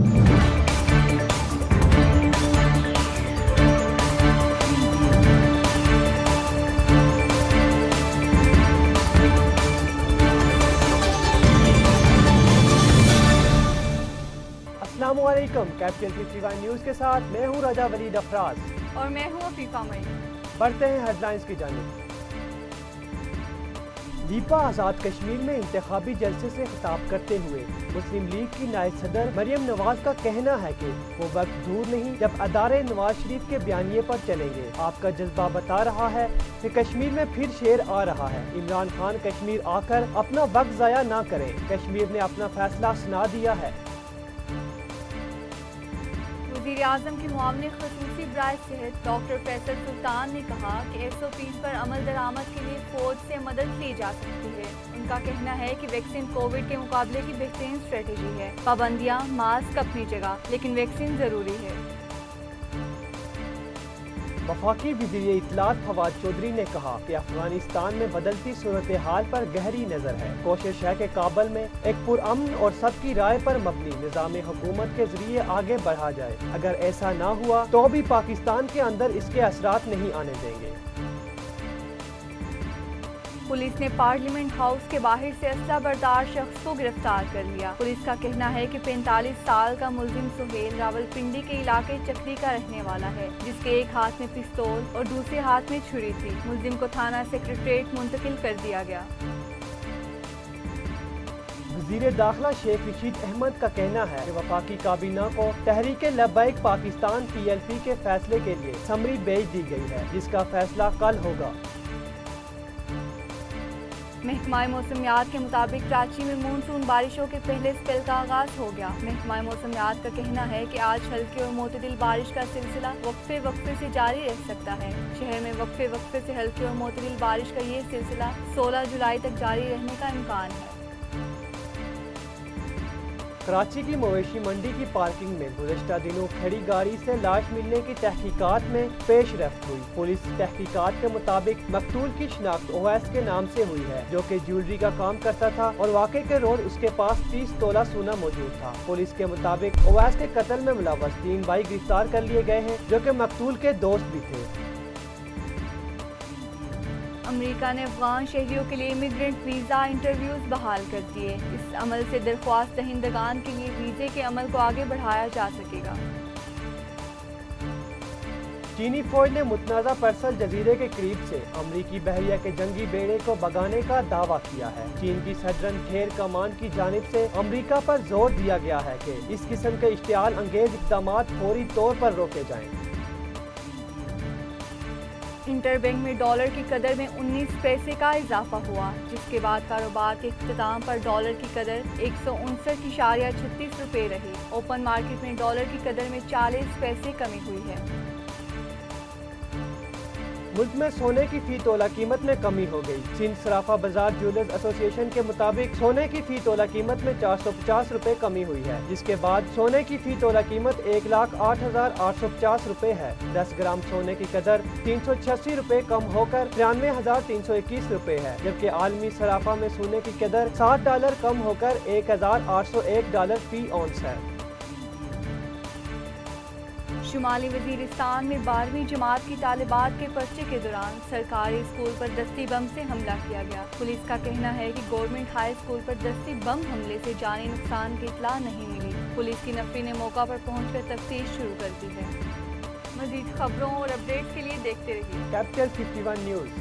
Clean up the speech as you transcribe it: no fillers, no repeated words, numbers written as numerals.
السلام علیکم، captain 51 news کے ساتھ میں ہوں رجا ولید افراز اور میں ہوں عفیفہ مئی۔ بڑھتے ہیں ہیڈ لائنز کی جانب۔ لیپا آزاد کشمیر میں انتخابی جلسے سے خطاب کرتے ہوئے مسلم لیگ کی نائب صدر مریم نواز کا کہنا ہے کہ وہ وقت دور نہیں جب ادارے نواز شریف کے بیانیے پر چلیں گے۔ آپ کا جذبہ بتا رہا ہے کہ کشمیر میں پھر شیر آ رہا ہے۔ عمران خان کشمیر آ کر اپنا وقت ضائع نہ کریں، کشمیر نے اپنا فیصلہ سنا دیا ہے۔ وزیر اعظم کے معاون خصوصی برائے صحت ڈاکٹر فیصل سلطان نے کہا کہ SOPs پر عمل درآمد کے لیے فوج سے مدد لی جا سکتی ہے۔ ان کا کہنا ہے کہ ویکسین کووڈ کے مقابلے کی بہترین اسٹریٹجی ہے۔ پابندیاں، ماسک اپنی جگہ، لیکن ویکسین ضروری ہے۔ وفاقی وزیر اطلاعات فواد چودھری نے کہا کہ افغانستان میں بدلتی صورتحال پر گہری نظر ہے۔ کوشش ہے کہ کابل میں ایک پرامن اور سب کی رائے پر مبنی نظام حکومت کے ذریعے آگے بڑھا جائے۔ اگر ایسا نہ ہوا تو بھی پاکستان کے اندر اس کے اثرات نہیں آنے دیں گے۔ پولیس نے پارلیمنٹ ہاؤس کے باہر سے اسلحہ بردار شخص کو گرفتار کر لیا۔ پولیس کا کہنا ہے کہ 45 سال کا ملزم سہیل راولپنڈی کے علاقے چکری کا رہنے والا ہے، جس کے ایک ہاتھ میں پستول اور دوسرے ہاتھ میں چھری تھی۔ ملزم کو تھانہ سیکریٹریٹ منتقل کر دیا گیا۔ وزیر داخلہ شیخ رشید احمد کا کہنا ہے کہ وفاقی کابینہ کو تحریک لبیک پاکستان PLP کے فیصلے کے لیے سمری بھیج دی گئی ہے، جس کا فیصلہ کل ہوگا۔ محکمہ موسمیات کے مطابق کراچی میں مونسون بارشوں کے پہلے اسپیل کا آغاز ہو گیا۔ محکمہ موسمیات کا کہنا ہے کہ آج ہلکی اور معتدل بارش کا سلسلہ وقفے وقفے سے جاری رہ سکتا ہے۔ شہر میں وقفے وقفے سے ہلکی اور معتدل بارش کا یہ سلسلہ 16 جولائی تک جاری رہنے کا امکان ہے۔ کراچی کی مویشی منڈی کی پارکنگ میں گزشتہ دنوں کھڑی گاڑی سے لاش ملنے کی تحقیقات میں پیش رفت ہوئی۔ پولیس تحقیقات کے مطابق مقتول کی شناخت اویس کے نام سے ہوئی ہے، جو کہ جیولری کا کام کرتا تھا اور واقعے کے روز اس کے پاس 30 تولہ سونا موجود تھا۔ پولیس کے مطابق اویس کے قتل میں ملوث 3 بھائی گرفتار کر لیے گئے ہیں، جو کہ مقتول کے دوست بھی تھے۔ امریکہ نے افغان شہریوں کے لیے امیگرنٹ ویزا انٹرویوز بحال کر دیے۔ اس عمل سے درخواست دہندگان کے لیے ویزے کے عمل کو آگے بڑھایا جا سکے گا۔ چینی فوج نے متنازع پرسل جزیرے کے قریب سے امریکی بحریہ کے جنگی بیڑے کو بھگانے کا دعویٰ کیا ہے۔ چین کی سڈرن ٹھیر کمان کی جانب سے امریکہ پر زور دیا گیا ہے کہ اس قسم کے اشتعال انگیز اقدامات فوری طور پر روکے جائیں۔ انٹر بینک میں ڈالر کی قدر میں 19 پیسے کا اضافہ ہوا، جس کے بعد کاروبار کے اختتام پر ڈالر کی قدر 159.36 روپے رہی۔ اوپن مارکیٹ میں ڈالر کی قدر میں 40 پیسے کمی ہوئی ہے۔ ملک میں سونے کی فی تولہ قیمت میں کمی ہو گئی۔ سندھ صرافہ بازار جیولرز ایسوسی ایشن کے مطابق سونے کی فی تولہ قیمت میں 450 روپے کمی ہوئی ہے، جس کے بعد سونے کی فی تولہ قیمت 1,08,850 روپے ہے۔ 10 گرام سونے کی قدر 386 روپے کم ہو کر 93,321 روپے ہے، جبکہ عالمی صرافہ میں سونے کی قدر $60 کم ہو کر $1,801 فی اونس ہے۔ شمالی وزیرستان میں 12ویں جماعت کی طالبات کے پرچے کے دوران سرکاری اسکول پر دستی بم سے حملہ کیا گیا۔ پولیس کا کہنا ہے کہ گورنمنٹ ہائی اسکول پر دستی بم حملے سے جانی نقصان کی اطلاع نہیں ملی۔ پولیس کی نفری نے موقع پر پہنچ کر تفتیش شروع کر دی ہے۔ مزید خبروں اور اپڈیٹس کے لیے دیکھتے رہیے کیپٹن 51 نیوز۔